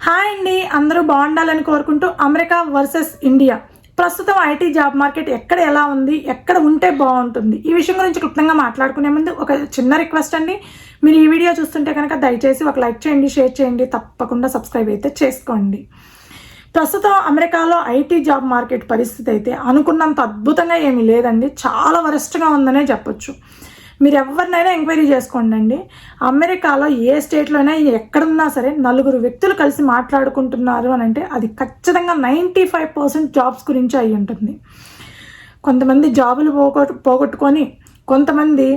Hi అండి, అందరూ బాగుండాలని కోరుకుంటూ అమెరికా వర్సెస్ ఇండియా ప్రస్తుతం ఐటీ జాబ్ మార్కెట్ ఎక్కడ ఎలా ఉంది, ఎక్కడ ఉంటే బాగుంటుంది, ఈ విషయం గురించి క్లుప్తంగా మాట్లాడుకునే ముందు ఒక చిన్న రిక్వెస్ట్ అండి. మీరు ఈ వీడియో చూస్తుంటే కనుక దయచేసి ఒక లైక్ చేయండి, షేర్ చేయండి, తప్పకుండా సబ్స్క్రైబ్ అయితే చేసుకోండి. ప్రస్తుతం అమెరికాలో ఐటీ జాబ్ మార్కెట్ పరిస్థితి అయితే అనుకున్నంత అద్భుతంగా ఏమీ లేదండి, చాలా వరస్ట్గా ఉందనే చెప్పొచ్చు. మీరు ఎవరినైనా ఎంక్వైరీ చేసుకోండి అండి. అమెరికాలో ఏ స్టేట్లో అయినా ఎక్కడున్నా సరే నలుగురు వ్యక్తులు కలిసి మాట్లాడుకుంటున్నారు అని అంటే అది ఖచ్చితంగా 95% జాబ్స్ గురించి అయి ఉంటుంది. కొంతమంది జాబులు పోగొట్టుకొని, కొంతమంది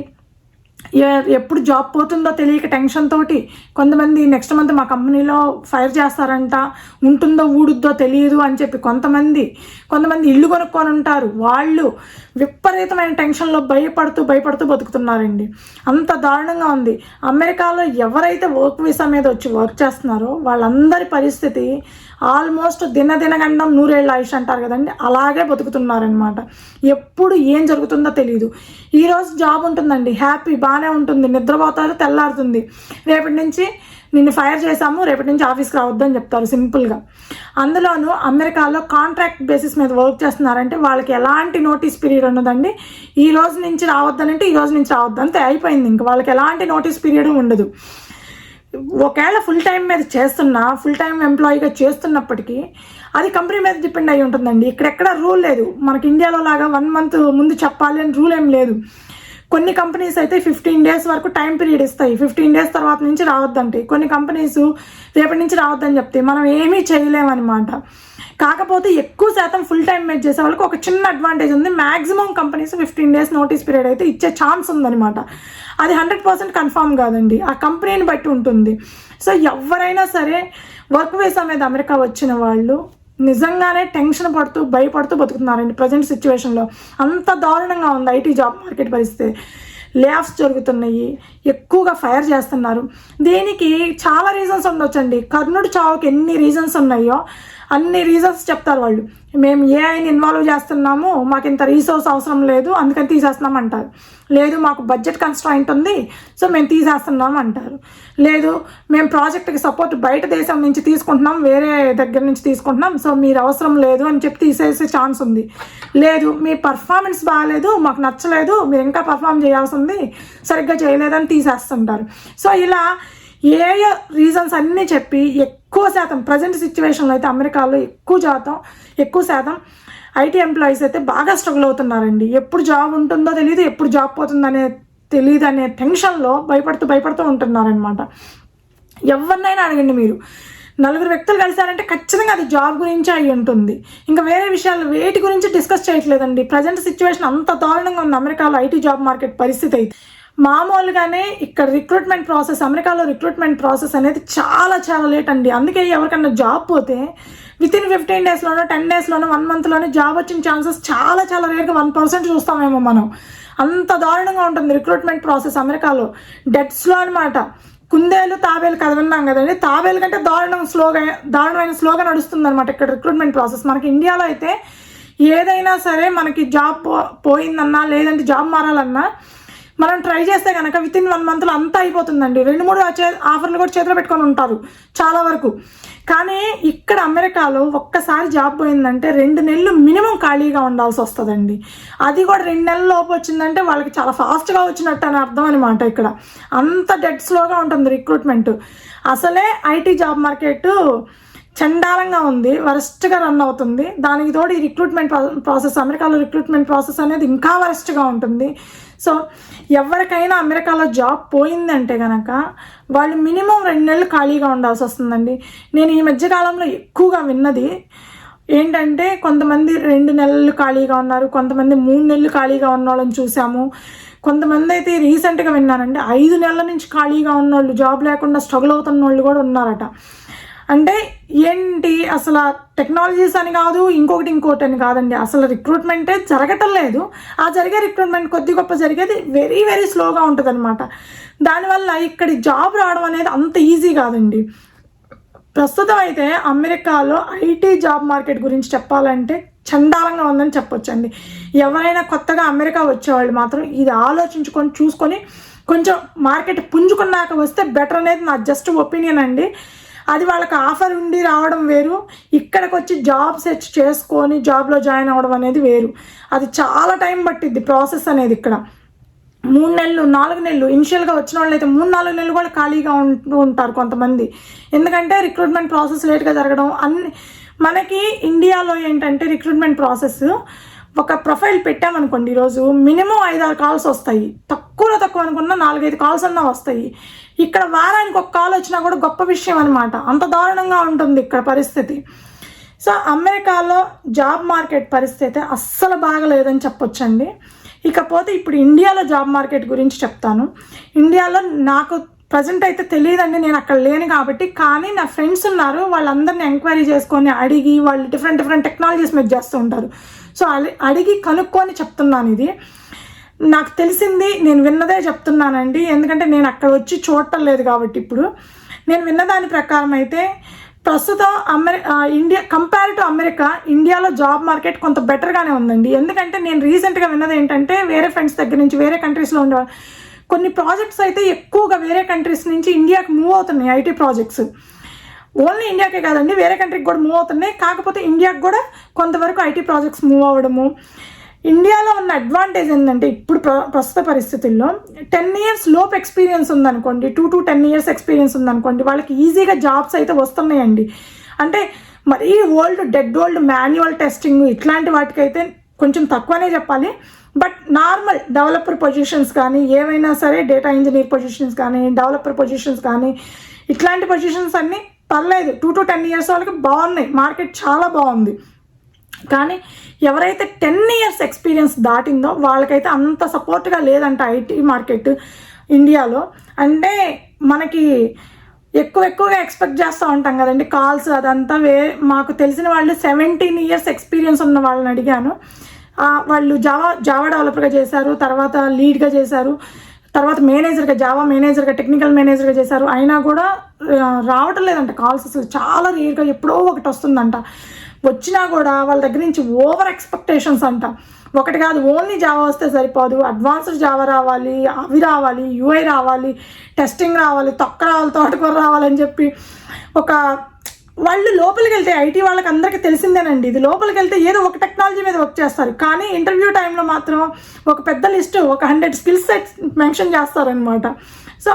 ఎప్పుడు జాబ్ పోతుందో తెలియక టెన్షన్ తోటి, కొంతమంది నెక్స్ట్ మంత్ మా కంపెనీలో ఫైర్ చేస్తారంట, ఉంటుందో ఊడుద్దో తెలియదు అని చెప్పి కొంతమంది ఇల్లు కొనుక్కొని ఉంటారు. వాళ్ళు విపరీతమైన టెన్షన్లో భయపడుతూ బతుకుతున్నారండి. అంత దారుణంగా ఉంది. అమెరికాలో ఎవరైతే వర్క్ వీసా మీద వచ్చి వర్క్ చేస్తున్నారో వాళ్ళందరి పరిస్థితి ఆల్మోస్ట్ దినగండం నూరేళ్ళ ఆయుష్ అంటారు కదండి, అలాగే బతుకుతున్నారనమాట. ఎప్పుడు ఏం జరుగుతుందో తెలియదు. ఈరోజు జాబ్ ఉంటుందండి, హ్యాపీ బాగానే ఉంటుంది, నిద్రపోతారు, తెల్లారుతుంది. రేపటి నుంచి నిన్ను ఫైర్ చేశాము, రేపటి నుంచి ఆఫీస్కి రావద్దు అని చెప్తారు సింపుల్గా. అందులోనూ అమెరికాలో కాంట్రాక్ట్ బేసిస్ మీద వర్క్ చేస్తున్నారంటే వాళ్ళకి ఎలాంటి నోటీస్ పీరియడ్ ఉన్నదండి. ఈ రోజు నుంచి రావద్దనంటే ఈ రోజు నుంచి రావద్దు, అంతే అయిపోయింది. ఇంకా వాళ్ళకి ఎలాంటి నోటీస్ పీరియడ్ ఉండదు. ఒకవేళ ఫుల్ టైం మీద ఫుల్ టైం ఎంప్లాయీగా చేస్తున్నప్పటికీ అది కంపెనీ మీద డిపెండ్ అయి ఉంటుందండి. ఇక్కడెక్కడ రూల్ లేదు, మనకి ఇండియాలో లాగా 1 month ముందు చెప్పాలి అని రూల్ ఏం లేదు. కొన్ని కంపెనీస్ అయితే 15 days వరకు టైం పీరియడ్ ఇస్తాయి, 15 days తర్వాత నుంచి రావద్దంటే. కొన్ని కంపెనీస్ రేపటి నుంచి రావద్దని చెప్తాయి, మనం ఏమీ చేయలేమన్నమాట. కాకపోతే ఎక్కువ శాతం ఫుల్ టైం మీద చేసే వాళ్ళకి ఒక చిన్న అడ్వాంటేజ్ ఉంది. Maximum companies 15 days notice period అయితే ఇచ్చే ఛాన్స్ ఉందన్నమాట. అది 100% కన్ఫామ్ కాదండి, ఆ కంపెనీని బట్టి ఉంటుంది. సో ఎవరైనా సరే వర్క్ వీసా మీద అమెరికా వచ్చిన వాళ్ళు నిజంగానే టెన్షన్ పడుతూ భయపడుతూ బతుకుతున్నారండి ప్రజెంట్ సిచ్యువేషన్లో. అంత దారుణంగా ఉంది ఐటీ జాబ్ మార్కెట్ పరిస్థితి. లే ఆఫ్స్ జరుగుతున్నాయి, ఎక్కువగా ఫైర్ చేస్తున్నారు. దీనికి చాలా రీజన్స్ ఉండొచ్చండి. కర్ణుడి చావుకి ఎన్ని రీజన్స్ ఉన్నాయో అన్ని రీజన్స్ చెప్తారు వాళ్ళు. మేము ఏఐని ఇన్వాల్వ్ చేస్తున్నాము, మాకు ఇంత రీసోర్స్ అవసరం లేదు అందుకని తీసేస్తున్నాం అంటారు. లేదు, మాకు బడ్జెట్ కన్స్ట్రైంట్ ఉంది సో మేము తీసేస్తున్నాం అంటారు. లేదు, మేము ప్రాజెక్ట్కి సపోర్ట్ బయట దేశం నుంచి తీసుకుంటున్నాం, వేరే దగ్గర నుంచి తీసుకుంటున్నాం, సో మీరు అవసరం లేదు అని చెప్పి తీసేసే ఛాన్స్ ఉంది. లేదు, మీ పర్ఫార్మెన్స్ బాగాలేదు, మాకు నచ్చలేదు, మీరు ఇంకా పర్ఫామ్ చేయాల్సి ఉంది, సరిగ్గా చేయలేదని తీసేస్తుంటారు. సో ఇలా ఏ రీజన్స్ అన్నీ చెప్పి ఎక్కువ శాతం ప్రజెంట్ సిచ్యువేషన్లో అయితే అమెరికాలో ఎక్కువ శాతం ఐటీ ఎంప్లాయీస్ అయితే బాగా స్ట్రగుల్ అవుతున్నారండి. ఎప్పుడు జాబ్ ఉంటుందో తెలియదు, ఎప్పుడు జాబ్ పోతుందనే తెలియదు అనే టెన్షన్లో భయపడుతూ ఉంటున్నారనమాట. ఎవరినైనా అడగండి మీరు, నలుగురు వ్యక్తులు కలిశారంటే ఖచ్చితంగా అది జాబ్ గురించి అయి ఉంటుంది. ఇంకా వేరే విషయాలు వేటి గురించి డిస్కస్ చేయట్లేదండి. ప్రజెంట్ సిచ్యువేషన్ అంత దారుణంగా ఉంది అమెరికాలో ఐటీ జాబ్ మార్కెట్ పరిస్థితి అయితే. మామూలుగానే ఇక్కడ అమెరికాలో రిక్రూట్మెంట్ ప్రాసెస్ అనేది చాలా లేట్ అండి. అందుకే ఎవరికన్నా జాబ్ పోతే వితిన్ 15 daysలోనో 10 daysలోనో 1 monthలోనే జాబ్ వచ్చిన ఛాన్సెస్ చాలా రేర్గా 1% చూస్తామేమో మనం. అంత దారుణంగా ఉంటుంది రిక్రూట్మెంట్ ప్రాసెస్ అమెరికాలో. డెడ్స్లో అనమాట. కుందేలు తాబేలు కథ విన్నాం కదండి, తాబేలు కంటే దారుణమైన స్లోగా నడుస్తుంది అనమాట ఇక్కడ రిక్రూట్మెంట్ ప్రాసెస్. మనకి ఇండియాలో అయితే ఏదైనా సరే మనకి జాబ్ పోయిందన్నా లేదంటే జాబ్ మారాలన్నా మనం ట్రై చేస్తే కనుక వితిన్ 1 monthలో అంతా అయిపోతుందండి. 2-3 ఆఫర్లు కూడా చేతిలో పెట్టుకొని ఉంటారు చాలా వరకు. కానీ ఇక్కడ అమెరికాలో ఒక్కసారి జాబ్ పోయిందంటే 2 నెలలు మినిమం ఖాళీగా ఉండాల్సి వస్తుందండి. అది కూడా 2 నెలల లోపు వచ్చిందంటే వాళ్ళకి చాలా ఫాస్ట్గా వచ్చినట్టు అని అర్థం అనమాట. ఇక్కడ అంత డెడ్ స్లోగా ఉంటుంది రిక్రూట్మెంట్. అసలే ఐటీ జాబ్ మార్కెట్ చండాలంగా ఉంది, వరస్ట్గా రన్ అవుతుంది. దానికి తోడు ఈ రిక్రూట్మెంట్ ప్రాసెస్, అమెరికాలో రిక్రూట్మెంట్ ప్రాసెస్ అనేది ఇంకా వరస్ట్గా ఉంటుంది. సో ఎవరికైనా అమెరికాలో జాబ్ పోయిందంటే కనుక వాళ్ళు మినిమం 2 నెలలు ఖాళీగా ఉండాల్సి వస్తుందండి. నేను ఈ మధ్యకాలంలో ఎక్కువగా విన్నది ఏంటంటే కొంతమంది 2 నెలలు ఖాళీగా ఉన్నారు, కొంతమంది 3 నెలలు ఖాళీగా ఉన్న వాళ్ళని చూసాము. కొంతమంది అయితే రీసెంట్గా విన్నానండి 5 నెలల నుంచి ఖాళీగా ఉన్నోళ్ళు, జాబ్ లేకుండా స్ట్రగుల్ అవుతున్న వాళ్ళు కూడా ఉన్నారట. అంటే ఏంటి, అసలు టెక్నాలజీస్ అని కాదు, ఇంకోటి అని కాదండి, అసలు రిక్రూట్మెంటే జరగటం లేదు. ఆ జరిగే రిక్రూట్మెంట్ కొద్ది గొప్ప జరిగేది వెరీ స్లోగా ఉంటుంది అనమాట. దానివల్ల ఇక్కడ జాబ్ రావడం అనేది అంత ఈజీ కాదండి. ప్రస్తుతం అయితే అమెరికాలో ఐటీ జాబ్ మార్కెట్ గురించి చెప్పాలంటే చండాలంగా ఉందని చెప్పొచ్చండి. ఎవరైనా కొత్తగా అమెరికా వచ్చేవాళ్ళు మాత్రం ఇది చూసుకొని కొంచెం మార్కెట్ పుంజుకున్నాక వస్తే బెటర్ అనేది నా జస్ట్ ఒపీనియన్ అండి. అది వాళ్ళకి ఆఫర్ ఉండి రావడం వేరు, ఇక్కడికి వచ్చి జాబ్ సెర్చ్ చేసుకొని జాబ్లో జాయిన్ అవ్వడం అనేది వేరు. అది చాలా టైం పట్టిద్ది ప్రాసెస్ అనేది. ఇక్కడ 3 నెలలు 4 నెలలు ఇనిషియల్గా వచ్చిన వాళ్ళు అయితే 3-4 నెలలు కూడా ఖాళీగా ఉంటూ ఉంటారు కొంతమంది. ఎందుకంటే రిక్రూట్మెంట్ ప్రాసెస్ లేట్గా జరగడం మనకి ఇండియాలో ఏంటంటే రిక్రూట్మెంట్ ప్రాసెస్ ఒక ప్రొఫైల్ పెట్టామనుకోండి, ఈరోజు మినిమం 5-6 కాల్స్ వస్తాయి, తక్కువలో తక్కువ అనుకున్నా 4-5 కాల్స్ అన్నా వస్తాయి. ఇక్కడ వారానికి ఒక కాల్ వచ్చినా కూడా గొప్ప విషయం అనమాట. అంత దారుణంగా ఉంటుంది ఇక్కడ పరిస్థితి. సో అమెరికాలో జాబ్ మార్కెట్ పరిస్థితి అస్సలు బాగలేదని చెప్పొచ్చండి. ఇకపోతే ఇప్పుడు ఇండియాలో జాబ్ మార్కెట్ గురించి చెప్తాను. ఇండియాలో నాకు ప్రజెంట్ అయితే తెలియదండి, నేను అక్కడ లేను కాబట్టి. కానీ నా ఫ్రెండ్స్ ఉన్నారు, వాళ్ళందరినీ ఎంక్వైరీ చేసుకొని అడిగి, వాళ్ళు డిఫరెంట్ టెక్నాలజీస్ మీద చేస్తూ ఉంటారు. సో అడిగి కనుక్కొని చెప్తున్నాను. ఇది నాకు తెలిసింది, నేను విన్నదే చెప్తున్నానండి. ఎందుకంటే నేను అక్కడ వచ్చి చూడటం లేదు కాబట్టి. ఇప్పుడు నేను విన్న దాని ప్రకారం అయితే ప్రస్తుతం ఇండియా కంపేర్ టు అమెరికా, ఇండియాలో జాబ్ మార్కెట్ కొంత బెటర్గానే ఉందండి. ఎందుకంటే నేను రీసెంట్గా విన్నది ఏంటంటే, వేరే ఫ్రెండ్స్ దగ్గర నుంచి, వేరే కంట్రీస్లో ఉండే కొన్ని ప్రాజెక్ట్స్ అయితే ఎక్కువగా వేరే కంట్రీస్ నుంచి ఇండియాకి మూవ్ అవుతున్నాయి. ఐటీ ప్రాజెక్ట్స్ ఓన్లీ ఇండియాకే కాదండి, వేరే కంట్రీకి కూడా మూవ్ అవుతున్నాయి. కాకపోతే ఇండియాకి కూడా కొంతవరకు ఐటీ ప్రాజెక్ట్స్ మూవ్ అవ్వడము. ఇండియాలో ఉన్న అడ్వాంటేజ్ ఏంటంటే, ఇప్పుడు ప్రస్తుత పరిస్థితుల్లో 10 years లోపు ఎక్స్పీరియన్స్ ఉందనుకోండి, 2 to 10 years ఎక్స్పీరియన్స్ ఉందనుకోండి, వాళ్ళకి ఈజీగా జాబ్స్ అయితే వస్తున్నాయండి. అంటే మరీ డెడ్ ఓల్డ్ మాన్యువల్ టెస్టింగ్ ఇట్లాంటి వాటికైతే కొంచెం తక్కువనే చెప్పాలి. బట్ నార్మల్ డెవలపర్ పొజిషన్స్ కానీ, ఏవైనా సరే డేటా ఇంజనీర్ పొజిషన్స్ కానీ, డెవలపర్ పొజిషన్స్ కానీ, ఇట్లాంటి పొజిషన్స్ అన్నీ పర్లేదు. 2 to 10 years వాళ్ళకి బాగున్నాయి, మార్కెట్ చాలా బాగుంది. కానీ ఎవరైతే 10 years ఎక్స్పీరియన్స్ దాటిందో వాళ్ళకైతే అంత సపోర్ట్గా లేదంట ఐటీ మార్కెట్ ఇండియాలో. అంటే మనకి ఎక్కువగా ఎక్స్పెక్ట్ చేస్తూ ఉంటాం కదండి కాల్స్, అదంతా మాకు తెలిసిన వాళ్ళు 17 years ఎక్స్పీరియన్స్ ఉన్న వాళ్ళని అడిగాను. వాళ్ళు జావా డెవలపర్గా చేశారు, తర్వాత లీడ్గా చేశారు, తర్వాత జావా మేనేజర్గా, టెక్నికల్ మేనేజర్గా చేశారు. అయినా కూడా రావటం లేదంట కాల్స్. అసలు చాలా రేర్గా ఎప్పుడో ఒకటి వస్తుందంట. వచ్చినా కూడా వాళ్ళ దగ్గర నుంచి ఓవర్ ఎక్స్పెక్టేషన్స్ అంట. ఒకటి కాదు, ఓన్లీ జావా వస్తే సరిపోదు, అడ్వాన్స్డ్ జావా రావాలి, అవి రావాలి, యూఐ రావాలి, టెస్టింగ్ రావాలి, తోటకూర రావాలని చెప్పి వాళ్ళు లోపలికి వెళ్తే, ఐటీ వాళ్ళకి అందరికీ తెలిసిందేనండి, ఇది లోపలికి వెళ్తే ఏదో ఒక టెక్నాలజీ మీద వర్క్ చేస్తారు. కానీ ఇంటర్వ్యూ టైంలో మాత్రం ఒక పెద్ద లిస్టు, ఒక 100 స్కిల్ సెట్స్ మెన్షన్ చేస్తారనమాట. సో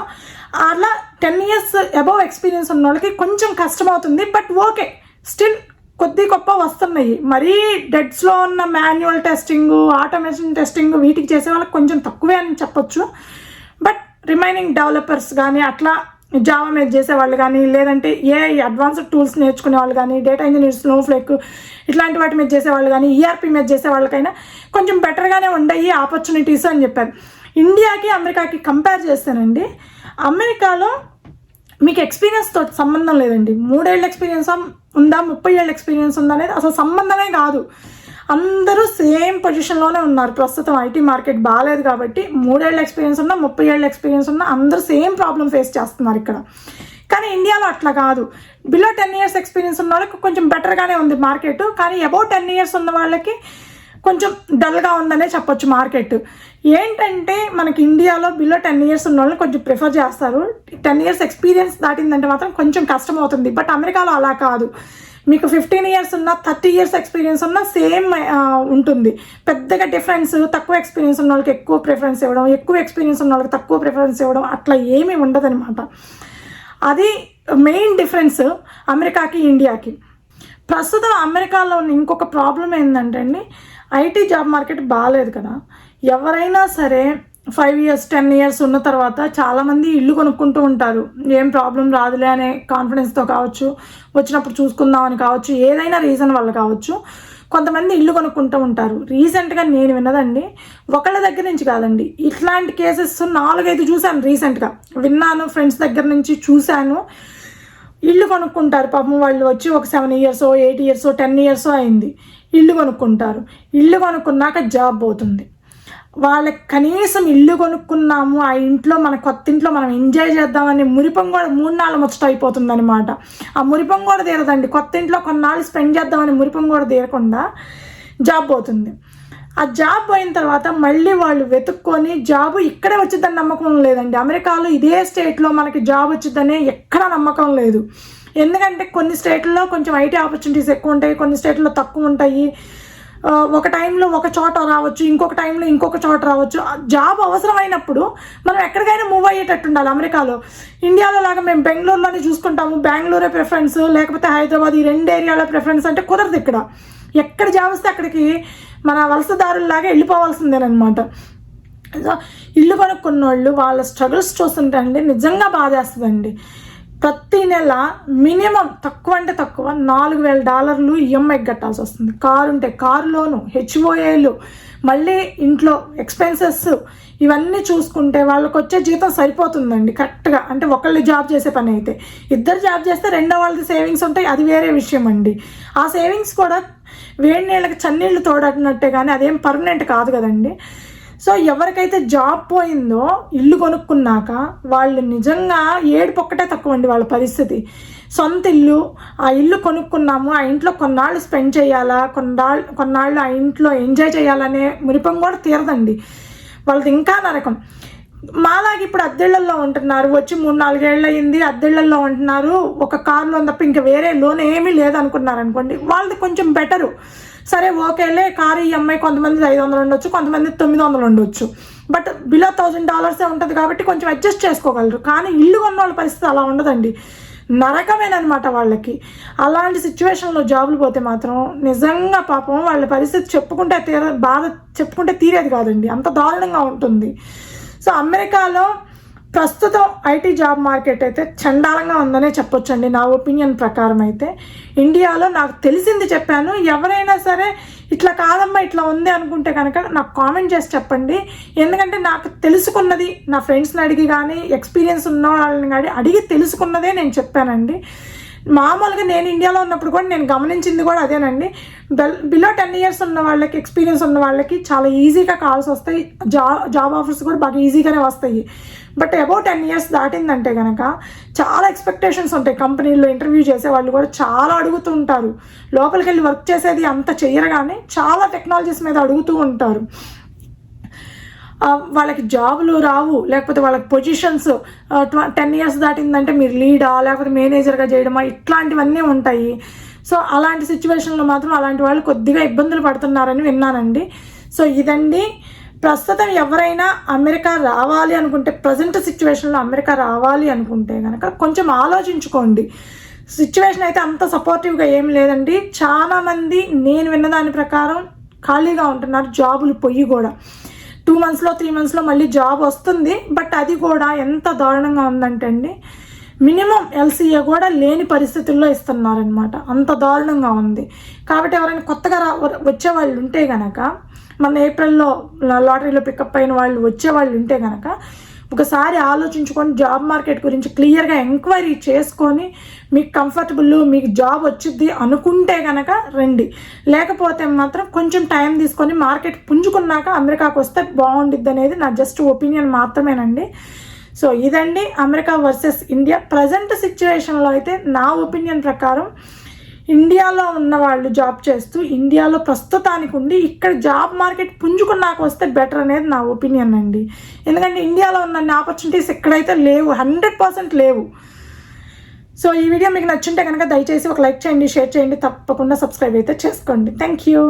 అలా 10 years అబవ్ ఎక్స్పీరియన్స్ ఉన్న వాళ్ళకి కొంచెం కష్టమవుతుంది. బట్ ఓకే, స్టిల్ కొద్ది గొప్ప వస్తున్నాయి. మరీ డెడ్స్లో ఉన్న మాన్యువల్ టెస్టింగ్, ఆటోమేషన్ టెస్టింగ్ వీటికి చేసే వాళ్ళకి కొంచెం తక్కువే అని చెప్పొచ్చు. బట్ రిమైనింగ్ డెవలపర్స్ కానీ, అట్లా జావా మీద చేసేవాళ్ళు కానీ, లేదంటే అడ్వాన్స్డ్ టూల్స్ నేర్చుకునే వాళ్ళు కానీ, డేటా ఇంజనీర్, స్నోఫ్లేక్ ఇట్లాంటి వాటి మీద చేసేవాళ్ళు కానీ, ఈఆర్పీ మీద చేసే వాళ్ళకైనా కొంచెం బెటర్గానే ఉన్నాయి ఆపర్చునిటీస్ అని చెప్పారు. ఇండియాకి అమెరికాకి కంపేర్ చేస్తానండి, అమెరికాలో మీకు ఎక్స్పీరియన్స్తో సంబంధం లేదండి. 3 ఏళ్ళ ఎక్స్పీరియన్స్ ఉందా, 30 ఏళ్ళ ఎక్స్పీరియన్స్ ఉందా అనేది అసలు సంబంధమే కాదు. అందరూ సేమ్ పొజిషన్లోనే ఉన్నారు. ప్రస్తుతం ఐటీ మార్కెట్ బాగాలేదు కాబట్టి 3 ఏళ్ళ ఎక్స్పీరియన్స్ ఉన్నా, 30 ఏళ్ళ ఎక్స్పీరియన్స్ ఉన్నా అందరూ సేమ్ ప్రాబ్లం ఫేస్ చేస్తున్నారు ఇక్కడ. కానీ ఇండియాలో అట్లా కాదు. బిలో 10 years ఎక్స్పీరియన్స్ ఉన్న వాళ్ళకి కొంచెం బెటర్గానే ఉంది మార్కెట్. కానీ అబౌట్ 10 years ఉన్న వాళ్ళకి కొంచెం డల్గా ఉందనే చెప్పొచ్చు మార్కెట్. ఏంటంటే మనకి ఇండియాలో బిలో 10 years ఉన్న వాళ్ళని కొంచెం ప్రిఫర్ చేస్తారు. 10 years ఎక్స్పీరియన్స్ దాటిందంటే మాత్రం కొంచెం కష్టం అవుతుంది. బట్ అమెరికాలో అలా కాదు. మీకు 15 years ఉన్న, 30 years ఎక్స్పీరియన్స్ ఉన్న సేమ్ ఉంటుంది. పెద్దగా డిఫరెన్స్, తక్కువ ఎక్స్పీరియన్స్ ఉన్న వాళ్ళకి ఎక్కువ ప్రిఫరెన్స్ ఇవ్వడం, ఎక్కువ ఎక్స్పీరియన్స్ ఉన్న వాళ్ళకి తక్కువ ప్రిఫరెన్స్ ఇవ్వడం, అట్లా ఏమీ ఉండదన్నమాట. అది మెయిన్ డిఫరెన్స్ అమెరికాకి ఇండియాకి. ప్రస్తుతం అమెరికాలో ఉన్న ఇంకొక ప్రాబ్లం ఏంటంటే అండి, ఐటీ జాబ్ మార్కెట్ బాగాలేదు కదా. ఎవరైనా సరే 5 years 10 years ఉన్న తర్వాత చాలామంది ఇల్లు కొనుక్కుంటూ ఉంటారు. ఏం ప్రాబ్లం రాదులే అనే కాన్ఫిడెన్స్తో కావచ్చు, వచ్చినప్పుడు చూసుకుందామని కావచ్చు, ఏదైనా రీజన్ వల్ల కావచ్చు, కొంతమంది ఇల్లు కొనుక్కుంటూ ఉంటారు. రీసెంట్గా నేను విన్నదండి, ఒకళ్ళ దగ్గర నుంచి కాదండి, ఇట్లాంటి కేసెస్ 4-5 చూశాను. రీసెంట్గా విన్నాను, ఫ్రెండ్స్ దగ్గర నుంచి చూశాను. ఇల్లు కొనుక్కుంటారు పాపం, వాళ్ళు వచ్చి ఒక 7 years 8 years 10 years అయింది, ఇల్లు కొనుక్కుంటారు. ఇల్లు కొనుక్కున్నాక జాబ్ పోతుంది. వాళ్ళకి కనీసం ఇల్లు కొనుక్కున్నాము, ఆ ఇంట్లో మన కొత్త ఇంట్లో మనం ఎంజాయ్ చేద్దామని మురిపం కూడా 3-4 ముచ్చట అయిపోతుంది అనమాట. ఆ మురిపం కూడా తీరదండి. కొత్త ఇంట్లో కొన్నాళ్ళు స్పెండ్ చేద్దామని మురిపం కూడా తీరకుండా జాబ్ పోతుంది. ఆ జాబ్ పోయిన తర్వాత మళ్ళీ వాళ్ళు వెతుక్కొని జాబ్ ఇక్కడే వచ్చిద్దని నమ్మకం లేదండి. అమెరికాలో ఇదే స్టేట్లో మనకి జాబ్ వచ్చిద్దని ఎక్కడా నమ్మకం లేదు. ఎందుకంటే కొన్ని స్టేట్లలో కొంచెం ఐటీ ఆపర్చునిటీస్ ఎక్కువ ఉంటాయి, కొన్ని స్టేట్లో తక్కువ ఉంటాయి. ఒక టైంలో ఒక చోట రావచ్చు, ఇంకొక టైంలో ఇంకొక చోట రావచ్చు. జాబ్ అవసరమైనప్పుడు మనం ఎక్కడికైనా మూవ్ అయ్యేటట్టు ఉండాలి. అమెరికాలో ఇండియాలో లాగా మేము బెంగళూరులోనే చూసుకుంటాము, బెంగళూరే ప్రిఫరెన్స్, లేకపోతే హైదరాబాద్, ఈ 2 ఏరియాలో ప్రిఫరెన్స్ అంటే కుదరదు. ఇక్కడ ఎక్కడ జాబ్ వస్తే అక్కడికి మన వలసదారులాగా వెళ్ళిపోవాల్సిందేనమాట. ఇల్లు కొనుక్కున్న వాళ్ళు వాళ్ళ స్ట్రగుల్స్ చూస్తుంటే అండి నిజంగా బాధేస్తుందండి. ప్రతి నెల మినిమం తక్కువ అంటే తక్కువ $4,000 ఈఎంఐ కట్టాల్సి వస్తుంది. కారు ఉంటే కారు లోను, హెచ్ఓఏలు, మళ్ళీ ఇంట్లో ఎక్స్పెన్సెస్, ఇవన్నీ చూసుకుంటే వాళ్ళకి వచ్చే జీతం సరిపోతుందండి కరెక్ట్గా. అంటే ఒకళ్ళు జాబ్ చేసే పని అయితే, ఇద్దరు జాబ్ చేస్తే రెండో వాళ్ళది సేవింగ్స్ ఉంటాయి, అది వేరే విషయం అండి. ఆ సేవింగ్స్ కూడా వేడి నీళ్ళకి చన్నీళ్ళు తోడట్టినట్టే, కానీ అదేం పర్మనెంట్ కాదు కదండి. సో ఎవరికైతే జాబ్ పోయిందో ఇల్లు కొనుక్కున్నాక వాళ్ళు నిజంగా ఏడుపు ఒక్కటే తక్కువ అండి వాళ్ళ పరిస్థితి. సొంత ఇల్లు, ఆ ఇల్లు కొనుక్కున్నాము, ఆ ఇంట్లో కొన్నాళ్ళు స్పెండ్ చేయాలా, కొన్నాళ్ళు ఆ ఇంట్లో ఎంజాయ్ చేయాలనే మురిపం కూడా తీరదండి వాళ్ళది. ఇంకా నరకం. మాలాగా ఇప్పుడు అద్దెళ్లలో ఉంటున్నారు, వచ్చి 3-4 ఏళ్ళు అయ్యింది అద్దెళ్లలో ఉంటున్నారు, ఒక కార్ లోన్ తప్ప ఇంకా వేరే లోన్ ఏమీ లేదనుకున్నారు అనుకోండి, వాళ్ళది కొంచెం బెటరు. సరే ఓకేలే, కారు ఈఎంఐ కొంతమంది 500 ఉండొచ్చు, కొంతమంది 900 ఉండొచ్చు, బట్ బిలో $1,000 ఉంటుంది కాబట్టి కొంచెం అడ్జస్ట్ చేసుకోగలరు. కానీ ఇల్లు కొన్న వాళ్ళ పరిస్థితి అలా ఉండదండి, నరకమేనమాట వాళ్ళకి. అలాంటి సిచ్యువేషన్లో జాబులు పోతే మాత్రం నిజంగా పాపం వాళ్ళ పరిస్థితి బాధ చెప్పుకుంటే తీరేది కాదండి, అంత దారుణంగా ఉంటుంది. సో అమెరికాలో ప్రస్తుతం ఐటీ జాబ్ మార్కెట్ అయితే చండాలంగా ఉందనే చెప్పొచ్చండి నా ఒపీనియన్ ప్రకారం. అయితే ఇండియాలో నాకు తెలిసింది చెప్పాను. ఎవరైనా సరే ఇట్లా కాదమ్మా ఇట్లా ఉంది అనుకుంటే కనుక నాకు కామెంట్ చేసి చెప్పండి. ఎందుకంటే నాకు తెలుసుకున్నది నా ఫ్రెండ్స్ని అడిగి కానీ, ఎక్స్పీరియన్స్ ఉన్న వాళ్ళని కానీ అడిగి తెలుసుకున్నదే నేను చెప్పానండి. మామూలుగా నేను ఇండియాలో ఉన్నప్పుడు కూడా నేను గమనించింది కూడా అదేనండి. బిలో 10 years ఉన్న వాళ్ళకి, ఎక్స్పీరియన్స్ ఉన్న వాళ్ళకి చాలా ఈజీగా కాల్స్ వస్తాయి, జాబ్ ఆఫర్స్ కూడా బాగా ఈజీగానే వస్తాయి. బట్ అబౌట్ 10 years దాటిందంటే కనుక చాలా ఎక్స్పెక్టేషన్స్ ఉంటాయి. కంపెనీల్లో ఇంటర్వ్యూ చేసే వాళ్ళు కూడా చాలా అడుగుతూ ఉంటారు. లోపలికి వెళ్ళి వర్క్ చేసేది అంత చెయ్యరు కానీ చాలా టెక్నాలజీస్ మీద అడుగుతూ ఉంటారు. వాళ్ళకి జాబులు రావు, లేకపోతే వాళ్ళకి పొజిషన్స్ 10 years దాటిందంటే మీరు లీడా లేకపోతే మేనేజర్గా చేయడమా, ఇట్లాంటివన్నీ ఉంటాయి. సో అలాంటి సిచ్యువేషన్లో మాత్రం అలాంటి వాళ్ళు కొద్దిగా ఇబ్బందులు పడుతున్నారని విన్నానండి. సో ఇదండి ప్రస్తుతం ఎవరైనా అమెరికా రావాలి అనుకుంటే, ప్రజెంట్ సిచ్యువేషన్లో అమెరికా రావాలి అనుకుంటే కనుక కొంచెం ఆలోచించుకోండి. సిచ్యువేషన్ అయితే అంత సపోర్టివ్గా ఏం లేదండి. చాలామంది నేను విన్న దాని ప్రకారం ఖాళీగా ఉంటున్నారు, జాబులు పోయి కూడా 2 monthsలో 3 monthsలో మళ్ళీ జాబ్ వస్తుంది. బట్ అది కూడా ఎంత దారుణంగా ఉందంటే అండి, మినిమం ఎల్సీఏ కూడా లేని పరిస్థితుల్లో ఇస్తున్నారనమాట, అంత దారుణంగా ఉంది. కాబట్టి ఎవరైనా కొత్తగా వచ్చే వాళ్ళు ఉంటే కనుక, మన ఏప్రిల్లో లాటరీలో పికప్ అయిన వాళ్ళు వచ్చే వాళ్ళు ఉంటే కనుక ఒకసారి ఆలోచించుకొని జాబ్ మార్కెట్ గురించి క్లియర్గా ఎంక్వైరీ చేసుకొని మీకు కంఫర్టబుల్, మీకు జాబ్ వచ్చింది అనుకుంటే కనుక రండి. లేకపోతే మాత్రం కొంచెం టైం తీసుకొని మార్కెట్ పుంజుకున్నాక అమెరికాకు వస్తే బాగుండిద్ది అనేది నా జస్ట్ ఒపీనియన్ మాత్రమేనండి. సో ఇదండి అమెరికా వర్సెస్ ఇండియా ప్రజెంట్ సిచ్యువేషన్లో. అయితే నా ఒపీనియన్ ప్రకారం ఇండియాలో ఉన్న వాళ్ళు జాబ్ చేస్తూ ఇండియాలో ప్రస్తుతానికి ఉండి ఇక్కడ జాబ్ మార్కెట్ పుంజుకున్నాక వస్తే బెటర్ అనేది నా ఒపీనియన్ అండి. ఎందుకంటే ఇండియాలో ఉన్న ఆపర్చునిటీస్ ఎక్కడైతే లేవు, 100% లేవు. సో ఈ వీడియో మీకు నచ్చుంటే కనుక దయచేసి ఒక లైక్ చేయండి, షేర్ చేయండి, తప్పకుండా సబ్స్క్రైబ్ అయితే చేసుకోండి. Thank you.